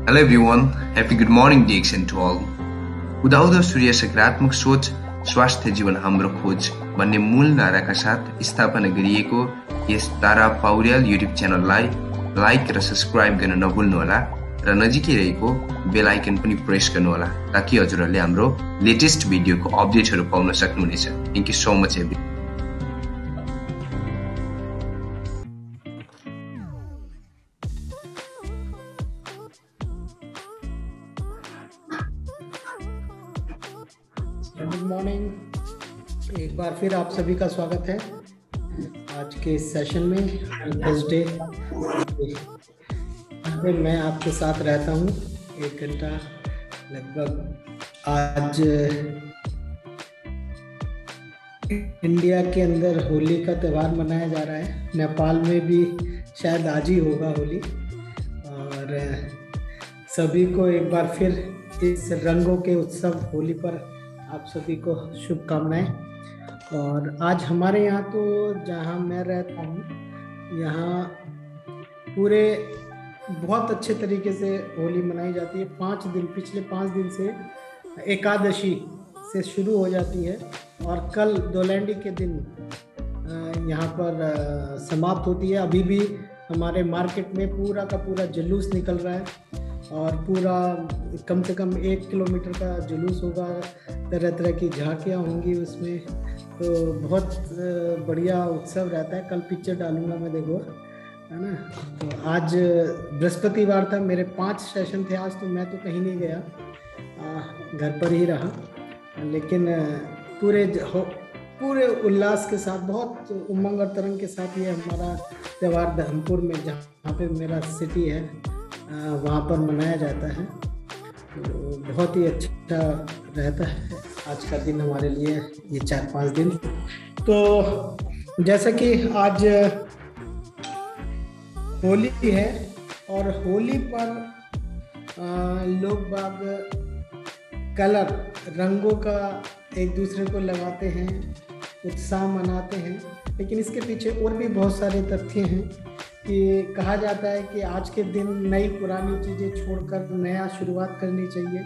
Hello everyone, happy good morning Dixon to all. उदाउँदो सूर्य सकारात्मक सोच स्वास्थ्य जीवन हाम्रो खोज भन्ने मूल नाराका साथ स्थापना गरिएको यस तारा पौड्याल युट्युब च्यानललाई लाइक र सब्स्क्राइब गर्न नभुल्नुहोला र नजिकै रहेको बेल आइकन पनि प्रेस गर्नुहोला ताकि हजुरहरूले हाम्रो लेटेस्ट भिडियोको अपडेटहरू पाउन सक्नुहुनेछ। Thank you so much every. Good morning, एक बार फिर आप सभी का स्वागत है आज के सेशन में। थर्सडे मैं आपके साथ रहता हूँ 1 घंटा लगभग। आज इंडिया के अंदर होली का त्यौहार मनाया जा रहा है। नेपाल में भी शायद आज ही होगा होली। और सभी को एक बार फिर इस रंगों के उत्सव होली पर आप सभी को शुभकामनाएं। और आज हमारे यहाँ तो जहाँ मैं रहता हूँ यहाँ पूरे बहुत अच्छे तरीके से होली मनाई जाती है। 5 दिन, पिछले 5 दिन से एकादशी से शुरू हो जाती है और कल दोलैंडी के दिन यहाँ पर समाप्त होती है। अभी भी हमारे मार्केट में पूरा का पूरा जुलूस निकल रहा है और पूरा कम से कम 1 किलोमीटर का जुलूस होगा। तरह तरह की झांकियाँ होंगी उसमें, तो बहुत बढ़िया उत्सव रहता है। कल पिक्चर डालूंगा मैं, देखो, है ना। तो आज बृहस्पतिवार था, मेरे 5 सेशन थे आज, तो मैं तो कहीं नहीं गया, घर पर ही रहा। लेकिन पूरे उल्लास के साथ, बहुत उमंग और तरंग के साथ ये हमारा त्यौहार धर्मपुर में, जहाँ पे मेरा सिटी है, वहाँ पर मनाया जाता है। तो बहुत ही अच्छा रहता है आज का दिन हमारे लिए, ये 4-5 दिन। तो जैसा कि आज होली है और होली पर लोग बाग कलर, रंगों का एक दूसरे को लगाते हैं, उत्साह मनाते हैं। लेकिन इसके पीछे और भी बहुत सारे तथ्य हैं कि कहा जाता है कि आज के दिन नई पुरानी चीज़ें छोड़कर नया शुरुआत करनी चाहिए।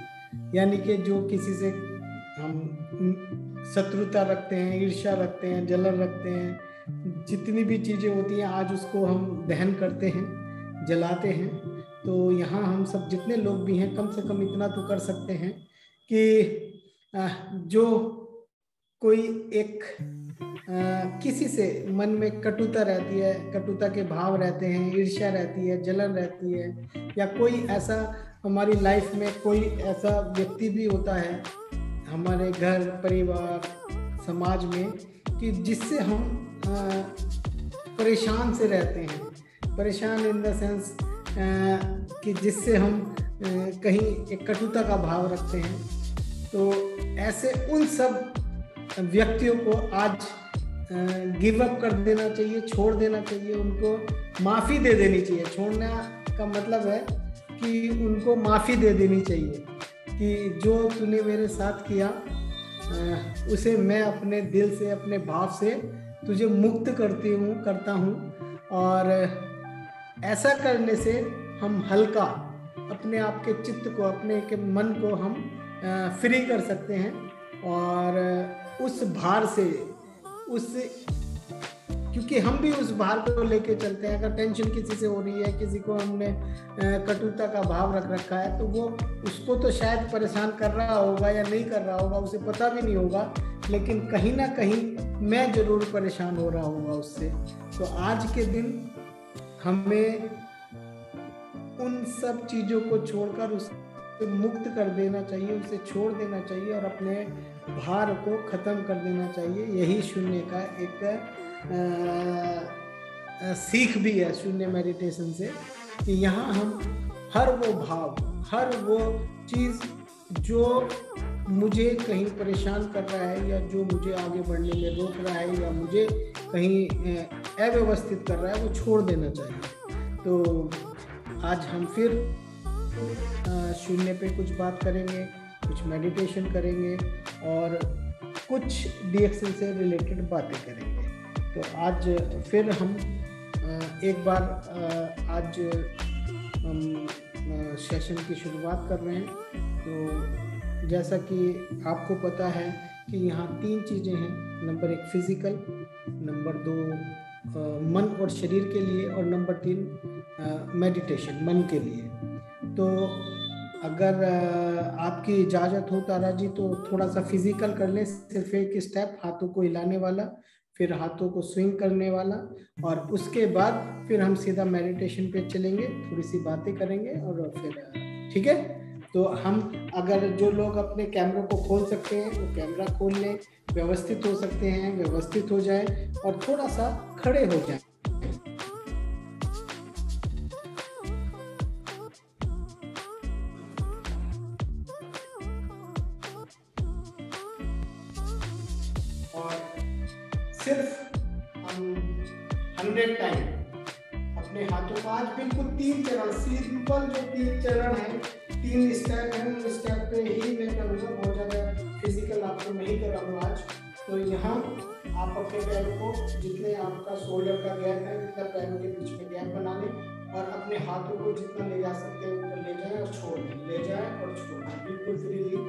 यानी कि जो किसी से हम शत्रुता रखते हैं, ईर्ष्या रखते हैं, जलन रखते हैं, जितनी भी चीज़ें होती हैं आज उसको हम दहन करते हैं, जलाते हैं। तो यहाँ हम सब जितने लोग भी हैं कम से कम इतना तो कर सकते हैं कि जो कोई एक किसी से मन में कटुता रहती है, कटुता के भाव रहते हैं, ईर्ष्या रहती है, जलन रहती है, या कोई ऐसा हमारी लाइफ में कोई ऐसा व्यक्ति भी होता है हमारे घर, परिवार, समाज में, कि जिससे हम परेशान से रहते हैं। परेशान इन द सेंस कि जिससे हम कहीं एक कटुता का भाव रखते हैं। तो ऐसे उन सब व्यक्तियों को आज गिव अप कर देना चाहिए, छोड़ देना चाहिए, उनको माफ़ी दे देनी चाहिए। छोड़ने का मतलब है कि उनको माफ़ी दे देनी चाहिए कि जो तूने मेरे साथ किया उसे मैं अपने दिल से, अपने भाव से तुझे मुक्त करता हूँ। और ऐसा करने से हम हल्का अपने आप के चित्त को, अपने के मन को हम फ्री कर सकते हैं। और उस भार से, क्योंकि हम भी उस भार को लेके चलते हैं। अगर टेंशन किसी से हो रही है, किसी को हमने कटुता का भाव रख रखा है, तो वो उसको तो शायद परेशान कर रहा होगा या नहीं कर रहा होगा, उसे पता भी नहीं होगा, लेकिन कहीं ना कहीं मैं जरूर परेशान हो रहा होगा उससे। तो आज के दिन हमें उन सब चीज़ों को छोड़कर उसे मुक्त कर देना चाहिए, उसे छोड़ देना चाहिए और अपने भार को ख़त्म कर देना चाहिए। यही शून्य का एक सीख भी है शून्य मेडिटेशन से, कि यहाँ हम हर वो भाव, हर वो चीज़ जो मुझे कहीं परेशान कर रहा है, या जो मुझे आगे बढ़ने में रोक रहा है, या मुझे कहीं अव्यवस्थित कर रहा है, वो छोड़ देना चाहिए। तो आज हम फिर शून्य पे कुछ बात करेंगे, कुछ मेडिटेशन करेंगे और कुछ डीएक्सएल से रिलेटेड बातें करेंगे। तो आज फिर हम एक बार आज हम सेशन की शुरुआत कर रहे हैं। तो जैसा कि आपको पता है कि यहाँ 3 चीज़ें हैं। नंबर 1 फिजिकल, नंबर 2 मन और शरीर के लिए, और नंबर 3 मेडिटेशन मन के लिए। तो अगर आपकी इजाज़त हो तारा जी तो थोड़ा सा फिजिकल कर लें, सिर्फ एक स्टेप हाथों को हिलाने वाला, फिर हाथों को स्विंग करने वाला, और उसके बाद फिर हम सीधा मेडिटेशन पे चलेंगे, थोड़ी सी बातें करेंगे और फिर ठीक है। तो हम अगर जो लोग अपने कैमरों को खोल सकते हैं वो कैमरा खोल लें, व्यवस्थित हो सकते हैं व्यवस्थित हो जाए, और थोड़ा सा खड़े हो जाए। और सिर्फ हम 100 टाइम अपने हाथों को, आज बिल्कुल 3 चरण, सिंपल जो 3 चरण है, 3 स्टेप है, उन स्टेप पे ही मैं करूँगा, बहुत ज़्यादा फिजिकल आपको नहीं कराऊंगा आज। तो यहाँ आप अपने पैरों को, जितने आपका शोल्डर का गैप है उतना पैरों के बीच में गैप बना लें, और अपने हाथों को जितना ले जा सकते हैं ऊपर ले जाएं और छोड़ दें, ले जाएं और छोड़ दें, बिल्कुल फ्रीली।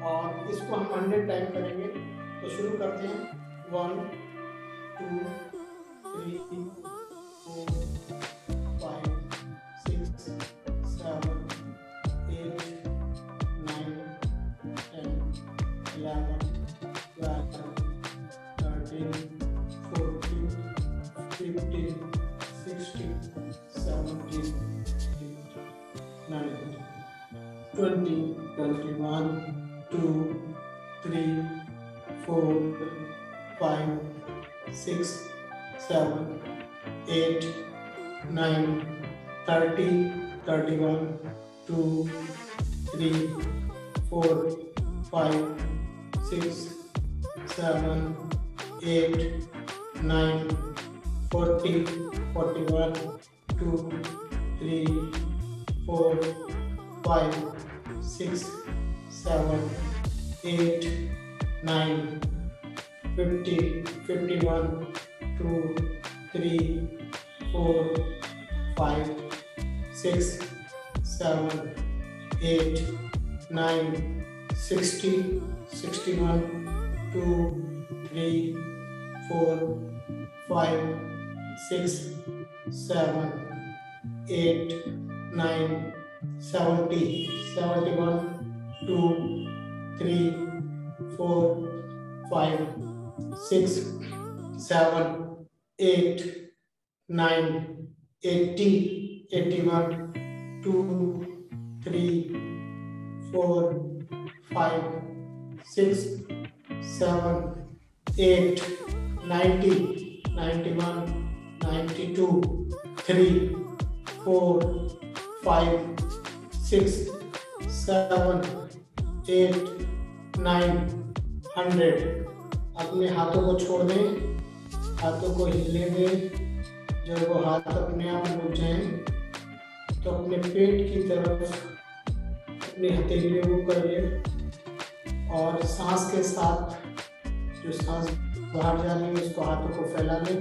और इसको हम 100 टाइम करेंगे। तो शुरू करते हैं। 1 2 3 4 5 6 7 8 9 10 11 12 13 14 15 16 17 18 19 20 21 2 3 4 5 6 7 8 9 30 31 2 3 4 5 6 7 8 9 40 41 2 3 4 5 6 7 8 9 50 51 2 3 4 5 6 7 8 9 60 61 2 3 4 5 6 7 8 9 70 71 2 3 4 5 6 7 8 9 80 81 2 3 4 5 6 7 8 90 91 92 3 4 5 6 7 8 9 100। अपने हाथों को छोड़ दें, हाथों को हिलने दें। जब वो हाथ अपने आप रुक जाएं तो अपने पेट की तरफ अपनी हथेलियों को कर लें, और सांस के साथ जो सांस बाहर जा रही है उसको हाथों को फैला लें।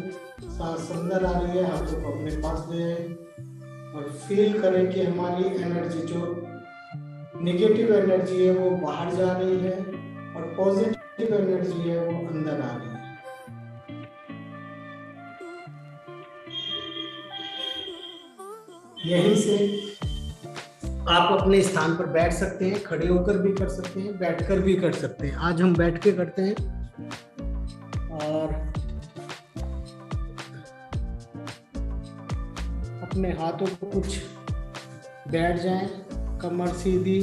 सांस अंदर आ रही है, हाथों को अपने पास ले आए और फील करें कि हमारी एनर्जी, जो नेगेटिव एनर्जी है वो बाहर जा रही है और पॉजिटिव एनर्जी है वो अंदर आ रही है। यहीं से आप अपने स्थान पर बैठ सकते हैं, खड़े होकर भी कर सकते हैं, बैठकर भी कर सकते हैं। आज हम बैठ के करते हैं। और अपने हाथों को कुछ बैठ जाएं, कमर सीधी,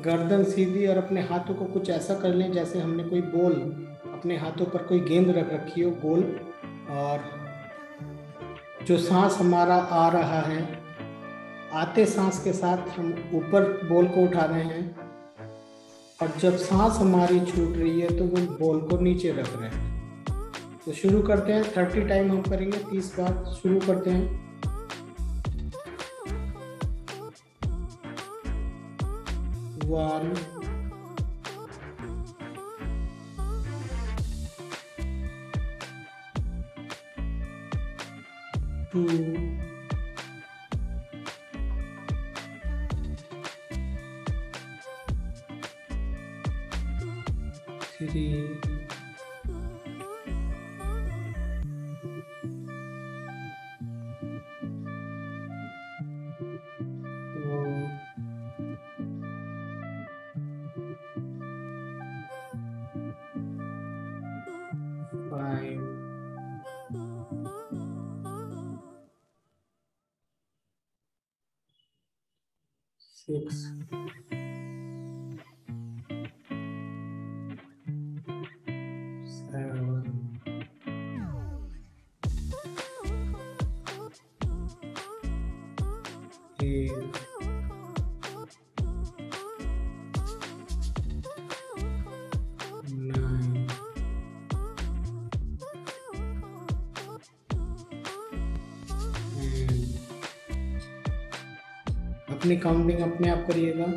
गर्दन सीधी, और अपने हाथों को कुछ ऐसा कर लें जैसे हमने कोई बॉल, अपने हाथों पर कोई गेंद रख रखी हो गोल, और जो सांस हमारा आ रहा है, आते सांस के साथ हम ऊपर बॉल को उठा रहे हैं, और जब सांस हमारी छूट रही है तो वो बॉल को नीचे रख रहे हैं। तो शुरू करते हैं। 30 टाइम हम करेंगे, 30 बार। शुरू करते हैं। 1 2 3, 4, 5, 6, 7, 8, 9, 10। अपनी काउंटिंग अपने आप करिएगा।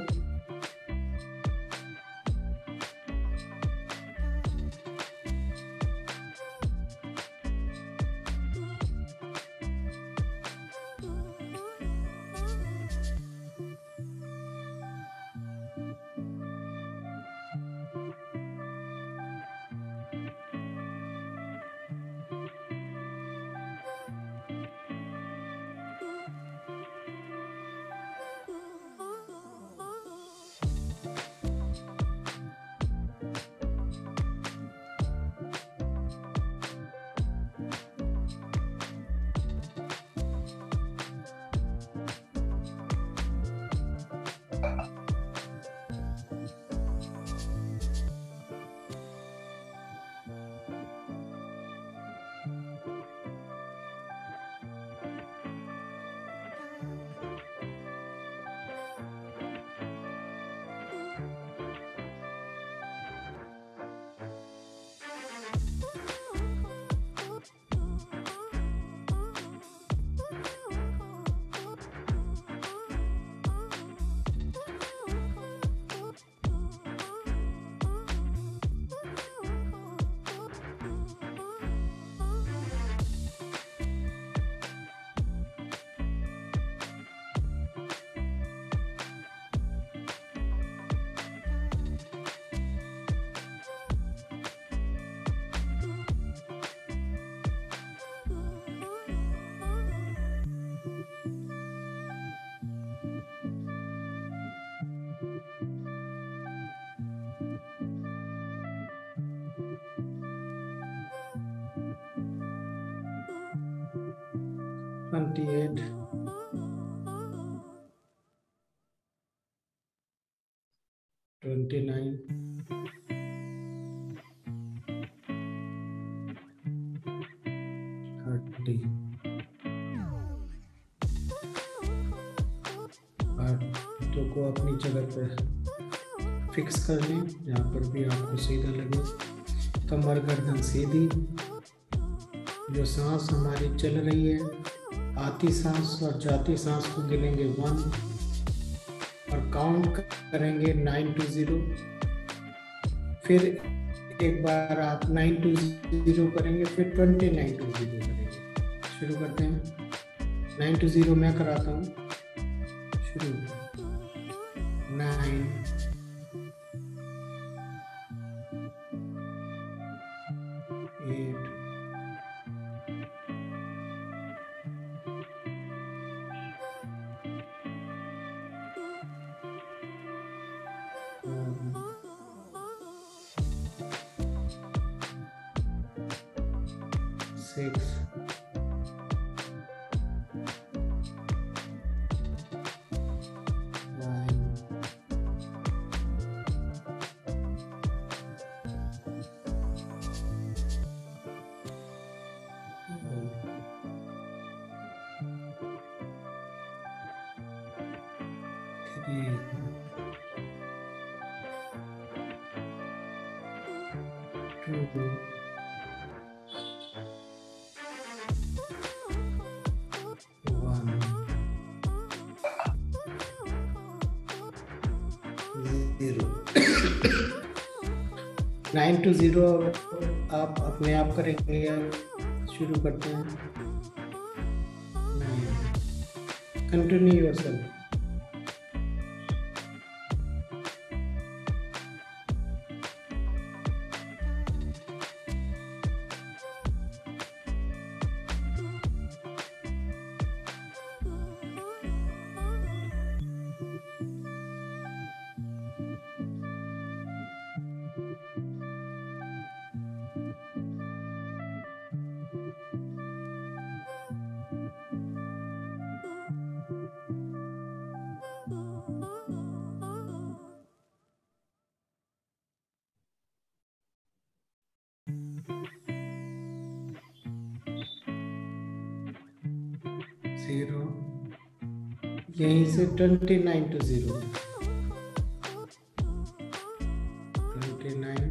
Twenty-eight, 29, 30। हाथों को अपनी जगह पर फिक्स कर लें, जहाँ पर भी आपको सीधा लगे। कमर गर्दन सीधी। जो सांस हमारी चल रही है, आती सांस और जाती सांस को गिनेंगे 1 और काउंट करेंगे 9 to 0। फिर एक बार आप 9 to 0 करेंगे, फिर 29 to 0 करेंगे। शुरू करते हैं। 9 to 0 मैं कराता हूँ। शुरू। 9, 8, 6, 5, 3, 2, 1, 0। 9 to 0 आप अपने आप करेंगे। अब शुरू करते हैं। 9, कंटिन्यू योरसेल्फ। 8, 0, यहीं से 29 to 0, 29,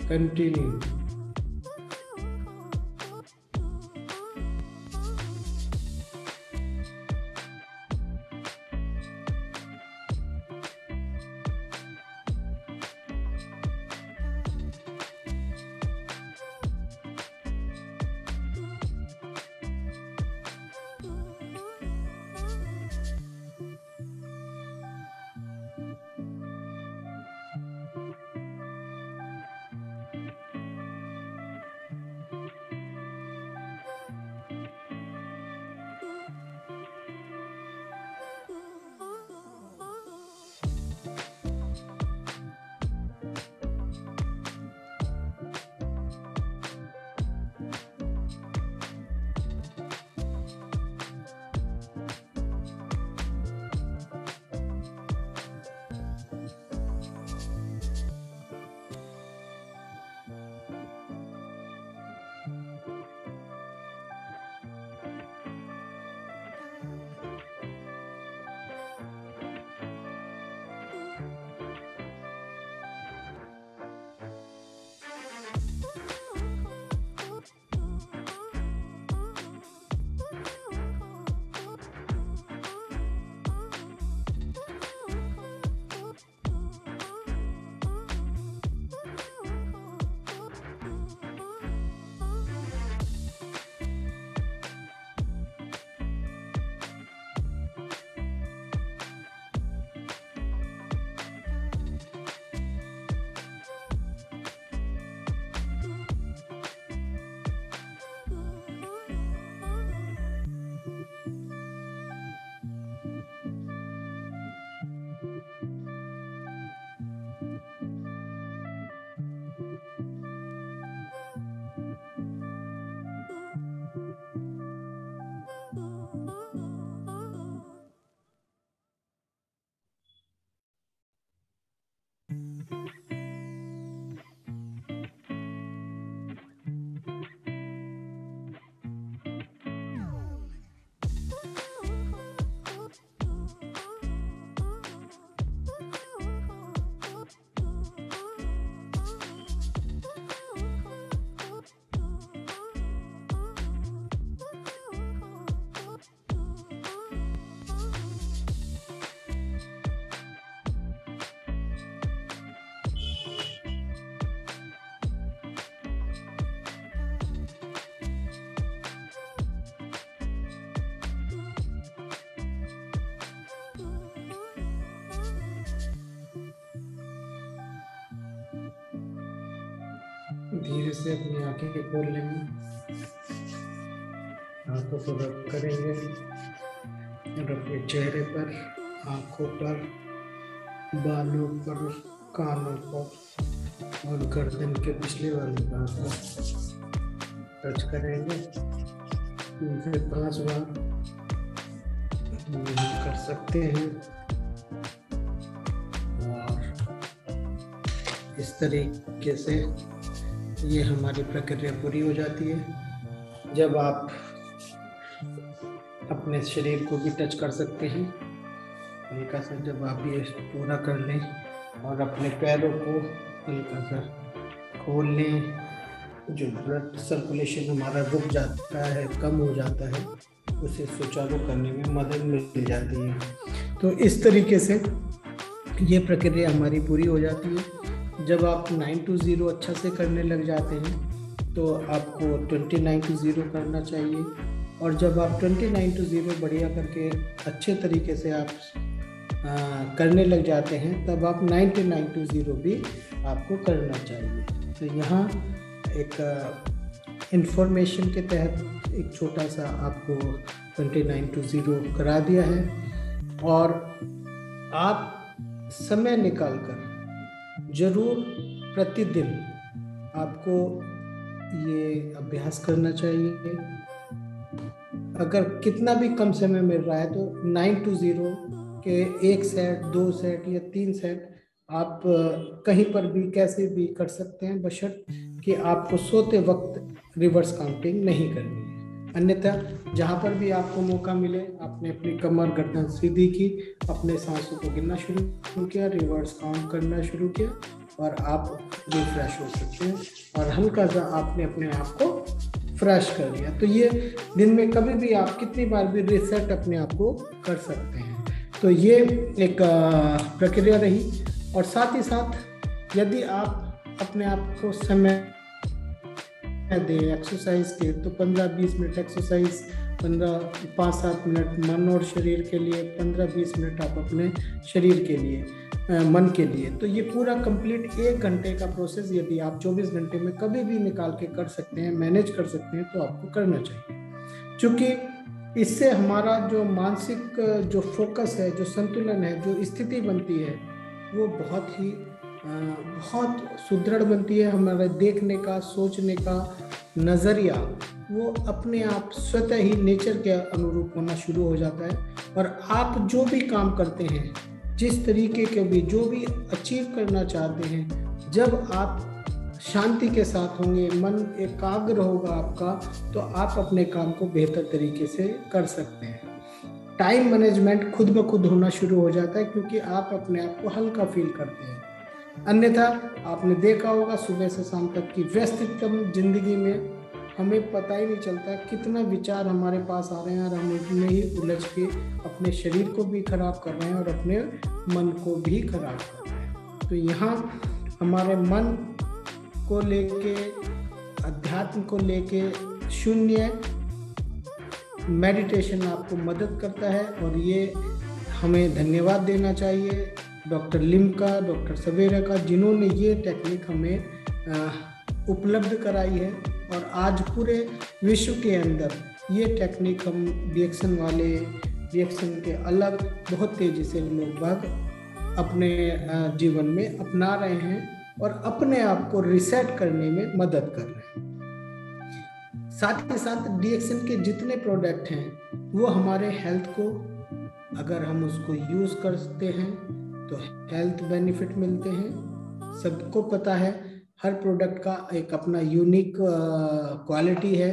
continue. धीरे से अपनी आंखें खोल लेंगे, आंखों को रब करेंगे और अपने चेहरे पर, आंखों पर, बालों पर, कानों पर और गर्दन के पिछले वाले भाग पर टच करेंगे। 3 से 5 बार कर सकते हैं और इस तरीके से ये हमारी प्रक्रिया पूरी हो जाती है। जब आप अपने शरीर को भी टच कर सकते हैं हल्का सा, जब आप ये पूरा कर लें और अपने पैरों को हल्का सा खोल लें, जो ब्लड सर्कुलेशन हमारा रुक जाता है, कम हो जाता है, उसे सुचारू करने में मदद मिल जाती है। तो इस तरीके से ये प्रक्रिया हमारी पूरी हो जाती है। जब आप 9 to 0 अच्छा से करने लग जाते हैं तो आपको 29 to 0 करना चाहिए, और जब आप 29 to 0 बढ़िया करके अच्छे तरीके से आप करने लग जाते हैं तब आप 99 to 0 भी आपको करना चाहिए। तो यहाँ एक इंफॉर्मेशन के तहत एक छोटा सा आपको 29 to 0 करा दिया है, और आप समय निकालकर जरूर प्रतिदिन आपको ये अभ्यास करना चाहिए। अगर कितना भी कम समय मिल रहा है तो 9 to 0 के 1 सेट, 2 सेट या 3 सेट आप कहीं पर भी कैसे भी कर सकते हैं, बशर्ते कि आपको सोते वक्त रिवर्स काउंटिंग नहीं करनी है। अन्यथा जहाँ पर भी आपको मौका मिले, आपने अपनी कमर गर्दन सीधी की, अपने सांसों को गिनना शुरू किया, रिवर्स काउंट करना शुरू किया, और आप रिफ्रेश हो सकते हैं और हल्का सा आपने अपने आप को फ्रेश कर लिया। तो ये दिन में कभी भी आप कितनी बार भी रिसेट अपने आप को कर सकते हैं। तो ये एक प्रक्रिया रही। और साथ ही साथ यदि आप अपने आप को समय दे एक्सरसाइज के, तो 15-20 मिनट एक्सरसाइज, 5-7 मिनट मन और शरीर के लिए, 15-20 मिनट आप अपने शरीर के लिए, मन के लिए। तो ये पूरा कंप्लीट 1 घंटे का प्रोसेस यदि आप 24 घंटे में कभी भी निकाल के कर सकते हैं, मैनेज कर सकते हैं, तो आपको करना चाहिए। क्योंकि इससे हमारा जो मानसिक जो फोकस है, जो संतुलन है, जो स्थिति बनती है, वो बहुत सुदृढ़ बनती है। हमारे देखने का, सोचने का नज़रिया वो अपने आप स्वतः ही नेचर के अनुरूप होना शुरू हो जाता है। और आप जो भी काम करते हैं, जिस तरीके के भी जो भी अचीव करना चाहते हैं, जब आप शांति के साथ होंगे, मन एकाग्र होगा आपका, तो आप अपने काम को बेहतर तरीके से कर सकते हैं। टाइम मैनेजमेंट खुद ब खुद होना शुरू हो जाता है, क्योंकि आप अपने आप को हल्का फील करते हैं। अन्यथा आपने देखा होगा सुबह से शाम तक की व्यस्ततम जिंदगी में हमें पता ही नहीं चलता कितना विचार हमारे पास आ रहे हैं, और हम उसमें ही उलझ के अपने शरीर को भी खराब कर रहे हैं और अपने मन को भी खराब कर रहे हैं। तो यहाँ हमारे मन को लेके, अध्यात्म को लेके शून्य मेडिटेशन आपको मदद करता है। और ये हमें धन्यवाद देना चाहिए डॉक्टर लिम का, डॉक्टर सवेरा का, जिन्होंने ये टेक्निक हमें उपलब्ध कराई है। और आज पूरे विश्व के अंदर ये टेक्निक हम रिएक्शन के अलग बहुत तेज़ी से लोग बाग अपने जीवन में अपना रहे हैं और अपने आप को रिसेट करने में मदद कर रहे हैं। साथ ही साथ रिएक्शन के जितने प्रोडक्ट हैं वो हमारे हेल्थ को, अगर हम उसको यूज़ करते हैं तो हेल्थ बेनिफिट मिलते हैं। सबको पता है हर प्रोडक्ट का एक अपना यूनिक क्वालिटी है,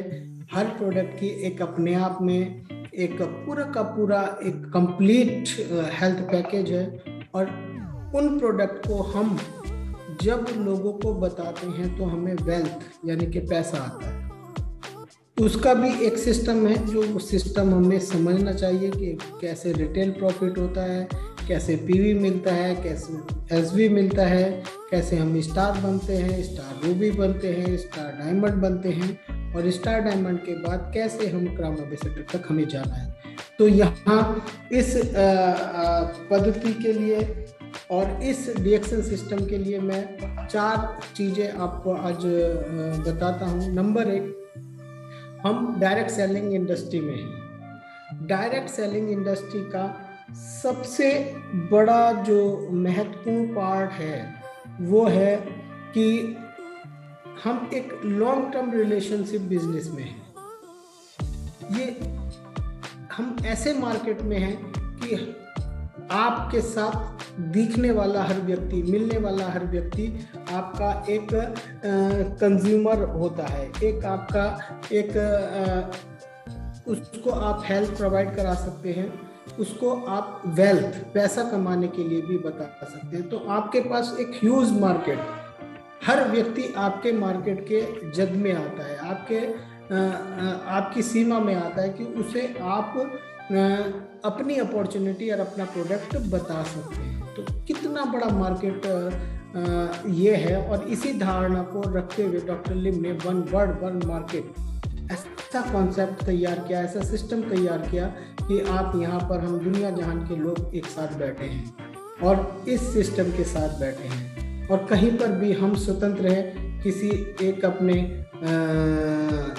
हर प्रोडक्ट की एक अपने आप में एक पूरा का पूरा एक कंप्लीट हेल्थ पैकेज है। और उन प्रोडक्ट को हम जब लोगों को बताते हैं तो हमें वेल्थ यानी कि पैसा आता है। उसका भी एक सिस्टम है, जो सिस्टम हमें समझना चाहिए कि कैसे रिटेल प्रॉफिट होता है, कैसे पीवी मिलता है, कैसे एसवी मिलता है, कैसे हम स्टार बनते हैं, स्टार रूबी बनते हैं, स्टार डायमंड बनते हैं, और स्टार डायमंड के बाद कैसे हम क्राउन एम्बेसडर तक हमें जाना है। तो यहाँ इस पद्धति के लिए और इस रिएक्शन सिस्टम के लिए मैं 4 चीज़ें आपको आज बताता हूँ। नंबर 1, हम डायरेक्ट सेलिंग इंडस्ट्री में हैं। डायरेक्ट सेलिंग इंडस्ट्री का सबसे बड़ा जो महत्वपूर्ण पार्ट है वो है कि हम एक लॉन्ग टर्म रिलेशनशिप बिजनेस में हैं। ये हम ऐसे मार्केट में हैं कि आपके साथ दिखने वाला हर व्यक्ति, मिलने वाला हर व्यक्ति आपका एक कंज्यूमर होता है, एक आपका उसको आप हेल्थ प्रोवाइड करा सकते हैं, उसको आप वेल्थ पैसा कमाने के लिए भी बता सकते हैं। तो आपके पास एक ह्यूज मार्केट, हर व्यक्ति आपके मार्केट के जग में आता है, आपकी सीमा में आता है कि उसे आप अपनी अपॉर्चुनिटी और अपना प्रोडक्ट बता सकते हैं। तो कितना बड़ा मार्केट ये है। और इसी धारणा को रखते हुए डॉक्टर लिम ने वन वर्ड वन मार्केट ऐसा कॉन्सेप्ट तैयार किया, ऐसा सिस्टम तैयार किया कि आप यहाँ पर हम दुनिया जहान के लोग एक साथ बैठे हैं और इस सिस्टम के साथ बैठे हैं, और कहीं पर भी हम स्वतंत्र हैं। किसी एक अपने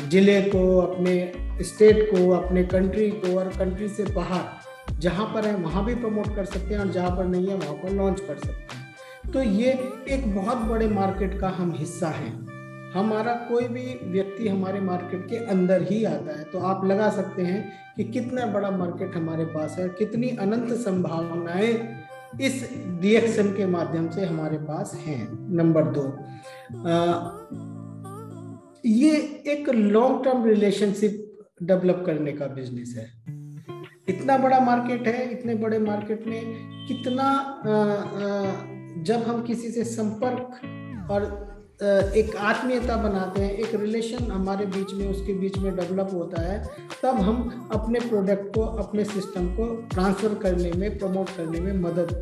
ज़िले को, अपने स्टेट को, अपने कंट्री को, और कंट्री से बाहर जहाँ पर है वहाँ भी प्रमोट कर सकते हैं, और जहाँ पर नहीं है वहाँ पर लॉन्च कर सकते हैं। तो ये एक बहुत बड़े मार्केट का हम हिस्सा हैं। हमारा कोई भी व्यक्ति हमारे मार्केट के अंदर ही आता है। तो आप लगा सकते हैं कि कितना बड़ा मार्केट हमारे पास है, कितनी अनंत संभावनाएं इस डीएक्शन के माध्यम से हमारे पास हैं। नंबर 2, ये एक लॉन्ग टर्म रिलेशनशिप डेवलप करने का बिजनेस है। इतना बड़ा मार्केट है, इतने बड़े मार्केट में कितना जब हम किसी से संपर्क और एक आत्मीयता बनाते हैं, एक रिलेशन हमारे बीच में, उसके बीच में डेवलप होता है, तब हम अपने प्रोडक्ट को, अपने सिस्टम को ट्रांसफर करने में, प्रमोट करने में मदद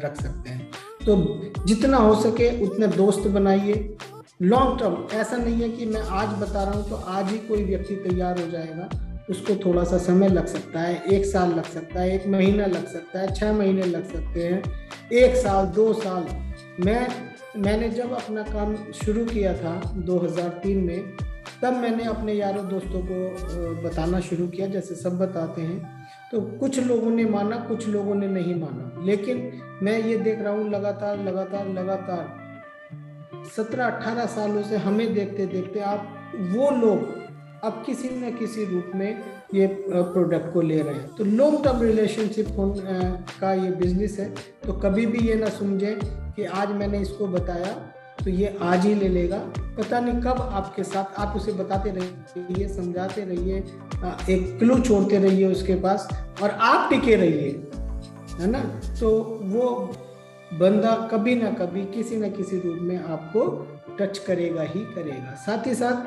रख सकते हैं। तो जितना हो सके उतने दोस्त बनाइए लॉन्ग टर्म। ऐसा नहीं है कि मैं आज बता रहा हूँ तो आज ही कोई व्यक्ति तैयार हो जाएगा, उसको थोड़ा सा समय लग सकता है, 1 साल लग सकता है, 1 महीना लग सकता है, 6 महीने लग सकते हैं, 1 साल, 2 साल। मैंने जब अपना काम शुरू किया था 2003 में, तब मैंने अपने यारों दोस्तों को बताना शुरू किया, जैसे सब बताते हैं। तो कुछ लोगों ने माना, कुछ लोगों ने नहीं माना, लेकिन मैं ये देख रहा हूँ लगातार 17-18 सालों से हमें देखते देखते आप वो लोग अब किसी न किसी रूप में ये प्रोडक्ट को ले रहे हैं। तो लॉन्ग टर्म रिलेशनशिप का ये बिजनेस है। तो कभी भी ये ना समझें कि आज मैंने इसको बताया तो ये आज ही ले लेगा, पता नहीं कब आपके साथ। आप उसे बताते रहिए, समझाते रहिए, एक क्लू छोड़ते रहिए उसके पास, और आप टिके रहिए, है ना। तो वो बंदा कभी ना कभी किसी न किसी रूप में आपको टच करेगा ही करेगा। साथ ही साथ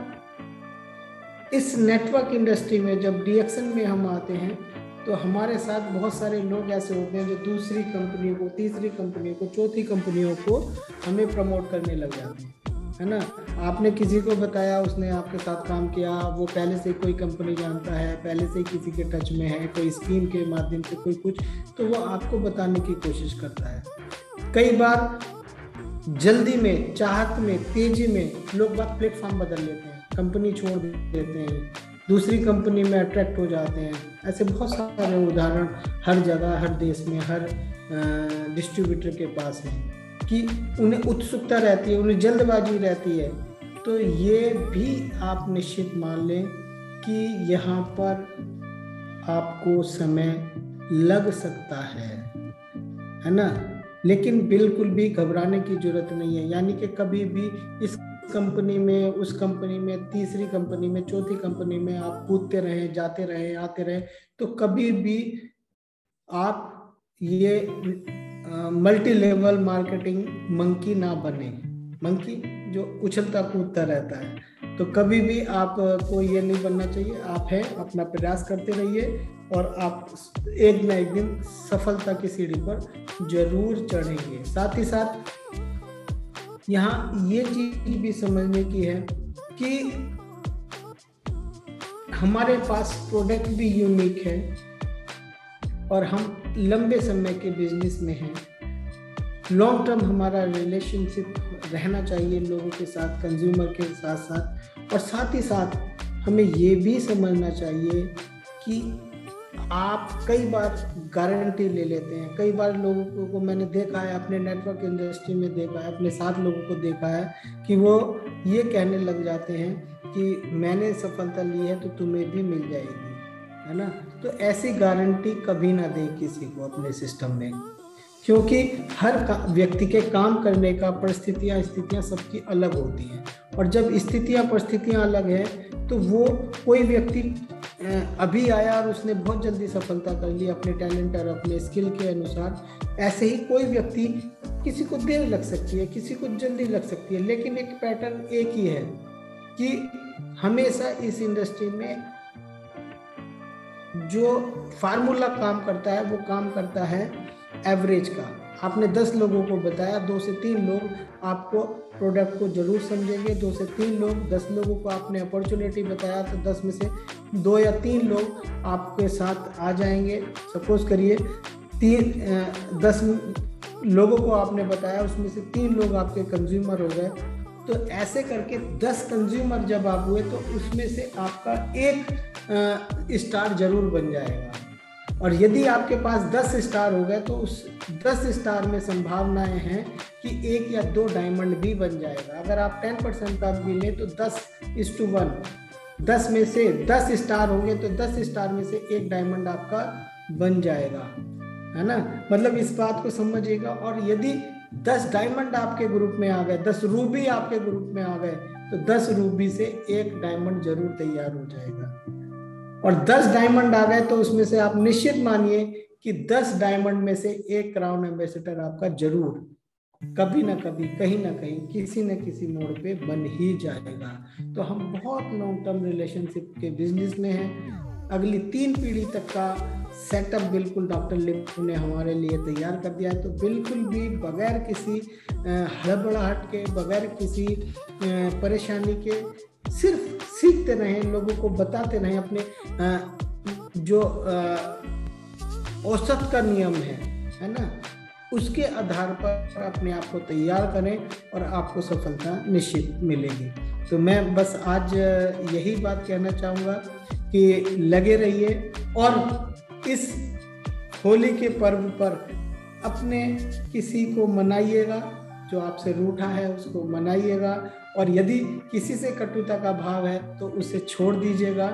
इस नेटवर्क इंडस्ट्री में जब डीएक्शन में हम आते हैं तो हमारे साथ बहुत सारे लोग ऐसे होते हैं जो दूसरी कंपनियों को, तीसरी कंपनियों को, चौथी कंपनियों को हमें प्रमोट करने लग जाते हैं, है ना। आपने किसी को बताया, उसने आपके साथ काम किया, वो पहले से कोई कंपनी जानता है, पहले से किसी के टच में है, कोई स्कीम के माध्यम से कोई कुछ, तो वो आपको बताने की कोशिश करता है। कई बार जल्दी में, चाहत में, तेजी में लोग बात प्लेटफॉर्म बदल लेते हैं, कंपनी छोड़ देते हैं, दूसरी कंपनी में अट्रैक्ट हो जाते हैं। ऐसे बहुत सारे उदाहरण हर जगह, हर देश में, हर डिस्ट्रीब्यूटर के पास है कि उन्हें उत्सुकता रहती है, उन्हें जल्दबाजी रहती है। तो ये भी आप निश्चित मान लें कि यहाँ पर आपको समय लग सकता है ना, लेकिन बिल्कुल भी घबराने की जरूरत नहीं है। यानी कि कभी भी इस कंपनी में, उस कंपनी में, तीसरी कंपनी में, चौथी कंपनी में आप कूदते रहें, जाते रहें, आते रहें, तो कभी भी आप ये मल्टी लेवल मार्केटिंग मंकी ना बने। मंकी जो उछलता कूदता रहता है, तो कभी भी आपको ये नहीं बनना चाहिए। आप है, अपना प्रयास करते रहिए और आप एक न एक दिन सफलता की सीढ़ी पर जरूर चढ़ेंगे। साथ ही साथ यहाँ ये चीज भी समझने की है कि हमारे पास प्रोडक्ट भी यूनिक है और हम लंबे समय के बिजनेस में हैं। लॉन्ग टर्म हमारा रिलेशनशिप रहना चाहिए लोगों के साथ, कंज्यूमर के साथ साथ। और साथ ही साथ हमें ये भी समझना चाहिए कि आप कई बार गारंटी ले लेते हैं। कई बार लोगों को मैंने देखा है, अपने नेटवर्क इंडस्ट्री में देखा है, अपने साथ लोगों को देखा है कि वो ये कहने लग जाते हैं कि मैंने सफलता ली है तो तुम्हें भी मिल जाएगी, है ना। तो ऐसी गारंटी कभी ना दें किसी को अपने सिस्टम में, क्योंकि हर व्यक्ति के काम करने का परिस्थितियाँ, स्थितियाँ सबकी अलग होती हैं। और जब स्थितियाँ, परिस्थितियाँ अलग हैं तो वो कोई व्यक्ति अभी आया और उसने बहुत जल्दी सफलता कर ली अपने टैलेंट और अपने स्किल के अनुसार। ऐसे ही कोई व्यक्ति, किसी को देर लग सकती है, किसी को जल्दी लग सकती है, लेकिन एक पैटर्न एक ही है कि हमेशा इस इंडस्ट्री में जो फार्मूला काम करता है वो काम करता है एवरेज का। आपने 10 लोगों को बताया, 2 से 3 लोग आपको प्रोडक्ट को जरूर समझेंगे, 2 से 3 लोग, 10 लोगों को आपने अपॉर्चुनिटी बताया तो 10 में से 2 या 3 लोग आपके साथ आ जाएंगे। सपोज करिए 10 लोगों को आपने बताया, उसमें से 3 लोग आपके कंज्यूमर हो गए। तो ऐसे करके 10 कंज्यूमर जब आप हुए तो उसमें से आपका एक स्टार जरूर बन जाएगा। और यदि आपके पास 10 स्टार हो गए तो उस 10 स्टार में संभावनाएं हैं कि 1 या 2 डायमंड भी बन जाएगा। अगर आप 10% का भी लें तो 10:1, 10 में से 10 स्टार होंगे तो 10 स्टार में से 1 डायमंड आपका बन जाएगा, है ना, मतलब इस बात को समझिएगा। और यदि 10 डायमंड आपके ग्रुप में आ गए, 10 रूबी आपके ग्रुप में आ गए, तो 10 रूबी से 1 डायमंड जरूर तैयार हो जाएगा। और 10 डायमंड आ गए तो उसमें से आप निश्चित मानिए कि 10 डायमंड में से 1 क्राउन एम्बेसडर आपका जरूर कभी ना कभी, कहीं ना कहीं, किसी न किसी मोड़ पे बन ही जाएगा। तो हम बहुत लॉन्ग टर्म रिलेशनशिप के बिजनेस में हैं। अगली 3 पीढ़ी तक का सेटअप बिल्कुल डॉक्टर लिपू ने हमारे लिए तैयार कर दिया है। तो बिल्कुल भी बगैर किसी हड़बड़ाहट के, बगैर किसी परेशानी के, सिर्फ सीखते रहें, लोगों को बताते रहें, अपने जो औसत का नियम है ना, उसके आधार पर अपने आप को तैयार करें और आपको सफलता निश्चित मिलेगी। तो मैं बस आज यही बात कहना चाहूँगा कि लगे रहिए और इस होली के पर्व पर अपने किसी को मनाइएगा, जो आपसे रूठा है उसको मनाइएगा, और यदि किसी से कटुता का भाव है तो उसे छोड़ दीजिएगा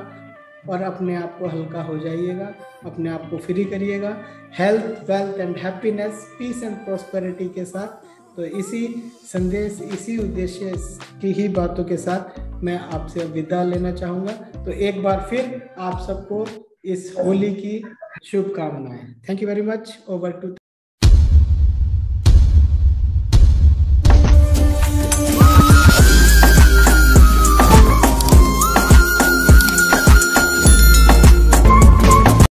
और अपने आप को हल्का हो जाइएगा, अपने आप को फ्री करिएगा, health, wealth and happiness, peace and prosperity के साथ। तो इसी संदेश, इसी उद्देश्य की ही बातों के साथ मैं आपसे विदा लेना चाहूँगा। तो एक बार फिर आप सबको इस होली की शुभकामनाएं। Thank you very much. Over to